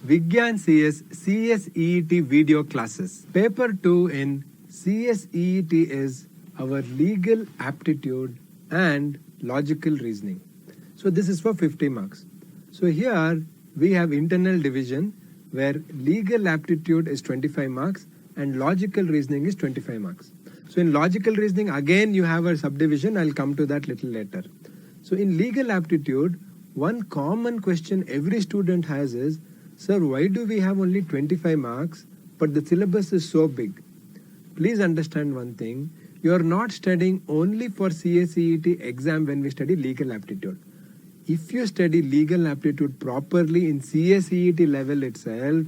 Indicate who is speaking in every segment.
Speaker 1: Vigyan CS CSEET video classes. Paper 2 in CSEET is our legal aptitude and logical reasoning. So this is for 50 marks. So here we have internal division where legal aptitude is 25 marks and logical reasoning is 25 marks. So in logical reasoning again you have a subdivision. I'll come to that little later. So in legal aptitude, one common question every student has is, sir, why do we have only 25 marks but the syllabus is so big? Please understand one thing, you are not studying only for CSEET exam when we study legal aptitude. If you study legal aptitude properly in CSEET level itself,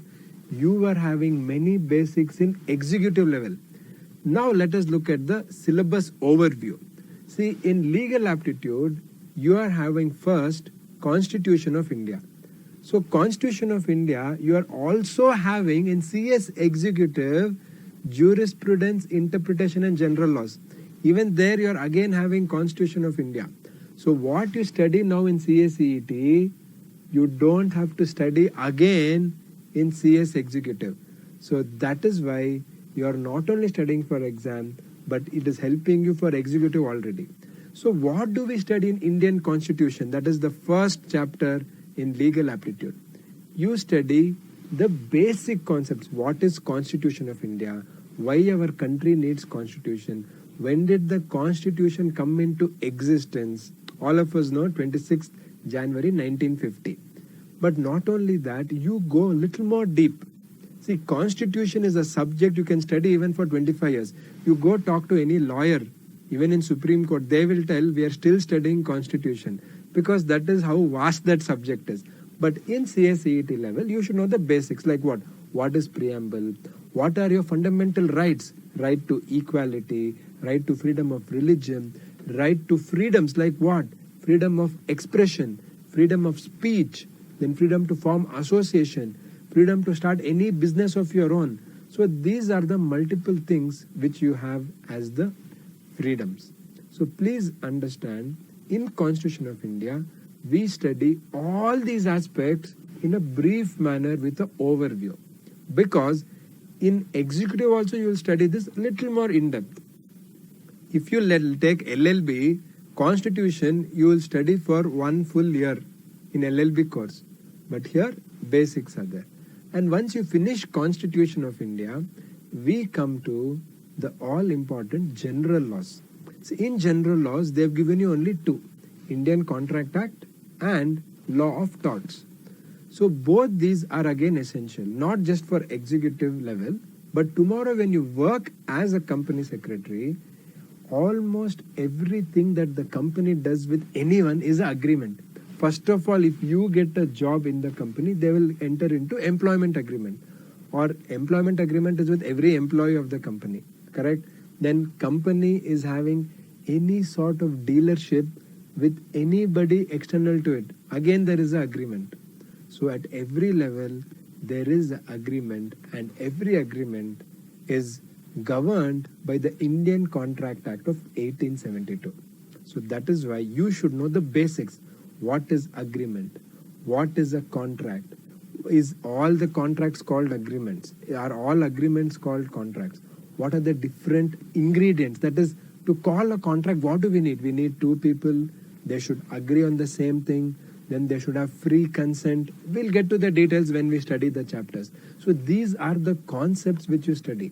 Speaker 1: you are having many basics in executive level. Now let us look at the syllabus overview. See, in legal aptitude, you are having first Constitution of India. So Constitution of India, you are also having in CS Executive, Jurisprudence, Interpretation and General Laws. Even there you are again having Constitution of India. So what you study now in CSEET, you don't have to study again in CS Executive. So that is why you are not only studying for exam, but it is helping you for executive already. So what do we study in Indian Constitution? That is the first chapter in legal aptitude. You study the basic concepts. What is Constitution of India? Why our country needs Constitution? When did the Constitution come into existence? All of us know 26th January 1950. But not only that, you go a little more deep. See, Constitution is a subject you can study even for 25 years. You go talk to any lawyer, even in Supreme Court, they will tell we are still studying Constitution because that is how vast that subject is. But in CSEET level, you should know the basics like what? What is preamble? What are your fundamental rights? Right to equality, right to freedom of religion, right to freedoms like what? Freedom of expression, freedom of speech, then freedom to form association, freedom to start any business of your own. So these are the multiple things which you have as the freedoms. So please understand, in Constitution of India, we study all these aspects in a brief manner with an overview. Because in executive also you will study this a little more in depth. If you take LLB, Constitution you will study for 1 full year in LLB course. But here basics are there. And once you finish Constitution of India, we come to the all-important general laws. So in general laws, they have given you only two, Indian Contract Act and Law of Torts. So both these are again essential, not just for executive level, but tomorrow when you work as a company secretary, almost everything that the company does with anyone is an agreement. First of all, if you get a job in the company, they will enter into employment agreement. Or employment agreement is with every employee of the company, correct? Then company is having any sort of dealership with anybody external to it. Again, there is an agreement. So at every level, there is an agreement, and every agreement is governed by the Indian Contract Act of 1872. So that is why you should know the basics. What is agreement? What is a contract? Is all the contracts called agreements? Are all agreements called contracts? What are the different ingredients? That is, to call a contract, what do we need? We need two people. They should agree on the same thing. Then they should have free consent. We'll get to the details when we study the chapters. So these are the concepts which you study.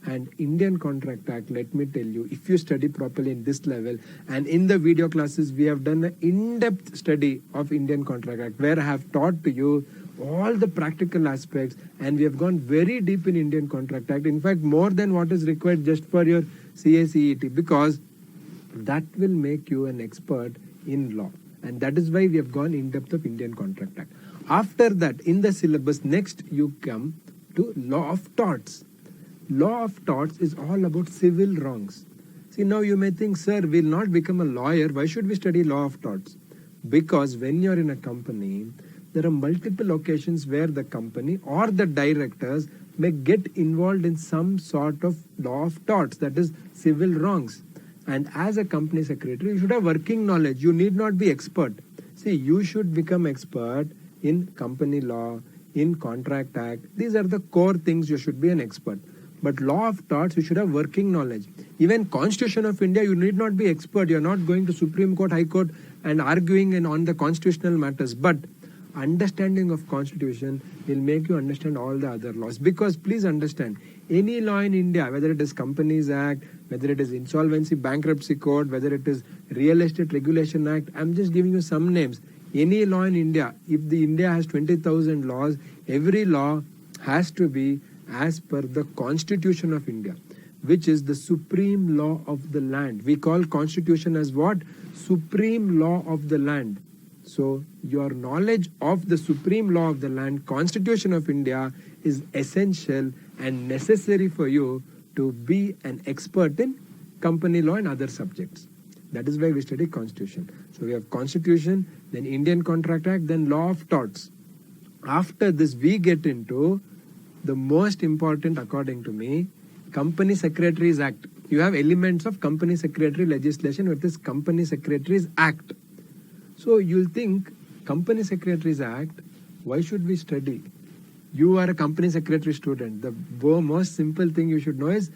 Speaker 1: And Indian Contract Act, let me tell you, if you study properly in this level, and in the video classes, we have done an in-depth study of Indian Contract Act, where I have taught to you all the practical aspects, and we have gone very deep in Indian Contract Act. In fact, more than what is required just for your CSEET, because that will make you an expert in law. And that is why we have gone in depth of Indian Contract Act. After that, in the syllabus, next you come to Law of Torts. Law of torts is all about civil wrongs. See, now you may think, sir, we'll not become a lawyer. Why should we study law of torts? Because when you're in a company, there are multiple occasions where the company or the directors may get involved in some sort of law of torts, that is civil wrongs. And as a company secretary, you should have working knowledge. You need not be expert. See, you should become expert in company law, in Contract Act. These are the core things you should be an expert. But law of torts, you should have working knowledge. Even Constitution of India, you need not be expert. You're not going to Supreme Court, High Court and arguing on the constitutional matters. But understanding of Constitution will make you understand all the other laws. Because please understand, any law in India, whether it is Companies Act, whether it is Insolvency Bankruptcy Code, whether it is Real Estate Regulation Act, I'm just giving you some names. Any law in India, if the India has 20,000 laws, every law has to be as per the Constitution of India, which is the supreme law of the land. We call Constitution as what? Supreme law of the land. So your knowledge of the supreme law of the land, Constitution of India, is essential and necessary for you to be an expert in company law and other subjects. That is why we study Constitution. So we have Constitution, then Indian Contract Act, then Law of Torts. After this, we get into the most important, according to me, Company Secretaries Act. You have elements of Company Secretary legislation with this Company Secretaries Act. So you'll think, Company Secretaries Act, why should we study? You are a company secretary student. The most simple thing you should know is,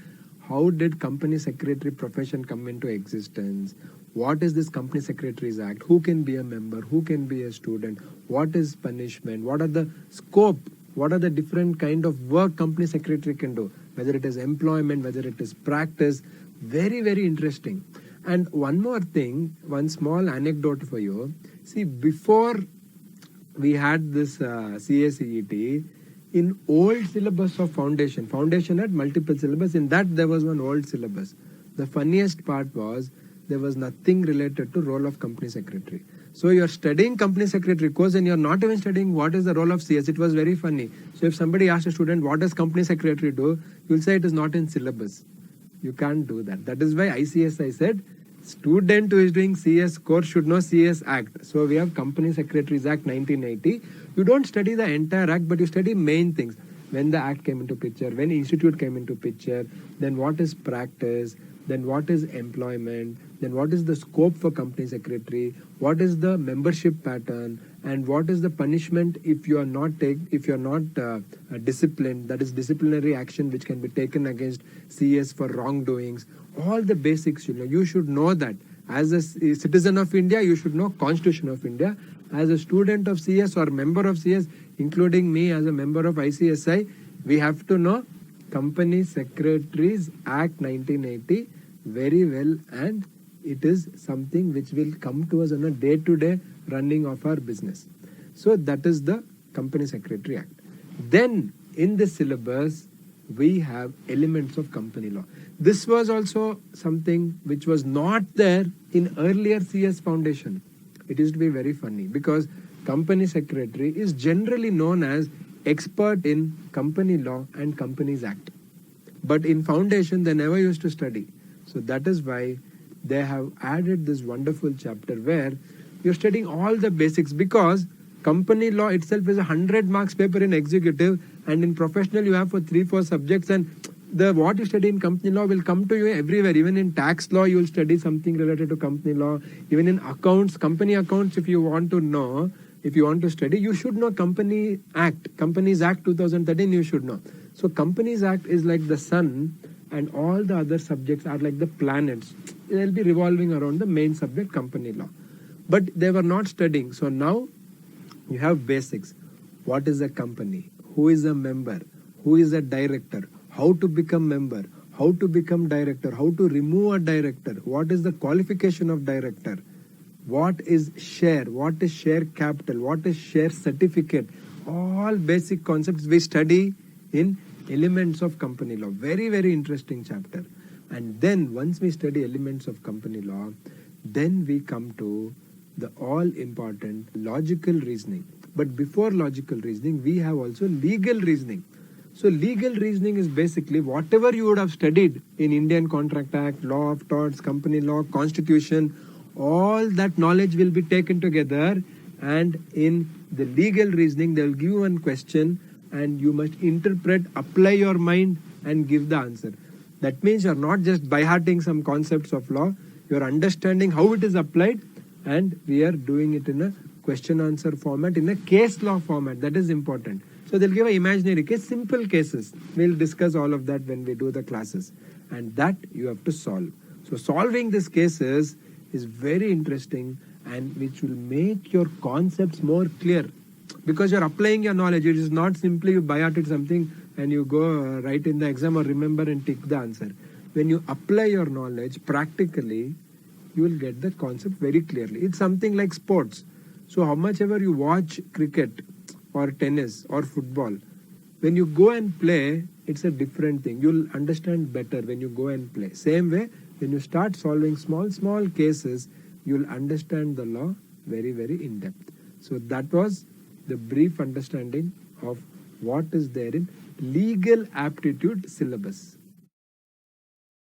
Speaker 1: how did company secretary profession come into existence? What is this Company Secretaries Act? Who can be a member? Who can be a student? What is punishment? What are the scope? What are the different kind of work company secretary can do? Whether it is employment, whether it is practice. Very, very interesting. And one more thing, one small anecdote for you. See, before we had this CACET, in old syllabus of foundation had multiple syllabus. In that, there was one old syllabus. The funniest part was, there was nothing related to role of company secretary. So you're studying company secretary course and you're not even studying what is the role of CS. It was very funny. So if somebody asks a student, what does company secretary do? You'll say it is not in syllabus. You can't do that. That is why ICSI said, student who is doing CS course should know CS Act. So we have Company Secretaries Act 1980. You don't study the entire act, but you study main things. When the act came into picture, when institute came into picture, then what is practice, then what is employment, then what is the scope for company secretary, what is the membership pattern, and what is the punishment if you are not disciplined, that is disciplinary action which can be taken against CS for wrongdoings. All the basics, you should know that. As a citizen of India, you should know Constitution of India. As a student of CS or member of CS, including me as a member of ICSI, we have to know Company Secretaries Act 1980 very well, and it is something which will come to us on a day-to-day running of our business. So that is the Company Secretary Act. Then in the syllabus, we have elements of company law. This was also something which was not there in earlier CS foundation. It used to be very funny because company secretary is generally known as expert in company law and Companies Act. But in foundation, they never used to study. So that is why they have added this wonderful chapter where you're studying all the basics, because company law itself is a 100 marks paper in executive, and in professional you have for 3-4 subjects, and what you study in company law will come to you everywhere. Even in tax law, you will study something related to company law. Even in accounts, company accounts, if you want to know, if you want to study, you should know Company Act. Companies Act 2013, you should know. So Companies Act is like the sun, and all the other subjects are like the planets. They'll be revolving around the main subject, company law. But they were not studying. So now you have basics. What is a company? Who is a member? Who is a director? How to become member? How to become director? How to remove a director? What is the qualification of director? What is share? What is share capital? What is share certificate? All basic concepts we study in elements of company law. Very, very interesting chapter. And then once we study elements of company law, then we come to the all-important logical reasoning. But before logical reasoning, we have also legal reasoning. So legal reasoning is basically whatever you would have studied in Indian Contract Act, Law of Torts, Company Law, Constitution, all that knowledge will be taken together, and in the legal reasoning, they will give you one question and you must interpret, apply your mind and give the answer. That means you are not just by-hearting some concepts of law, you are understanding how it is applied, and we are doing it in a question-answer format, in a case law format. That is important. So So they'll give an imaginary case, simple cases. We'll discuss all of that when we do the classes. And that you have to solve. So solving these cases is very interesting and which will make your concepts more clear. Because you're applying your knowledge. It is not simply you buy out it something and you go write in the exam or remember and tick the answer. When you apply your knowledge practically, you will get the concept very clearly. It's something like sports. So how much ever you watch cricket or tennis or football, when you go and play, it's a different thing. You'll understand better when you go and play. Same way, when you start solving small cases, you'll understand the law very, very in depth. So that was the brief understanding of what is there in legal aptitude syllabus.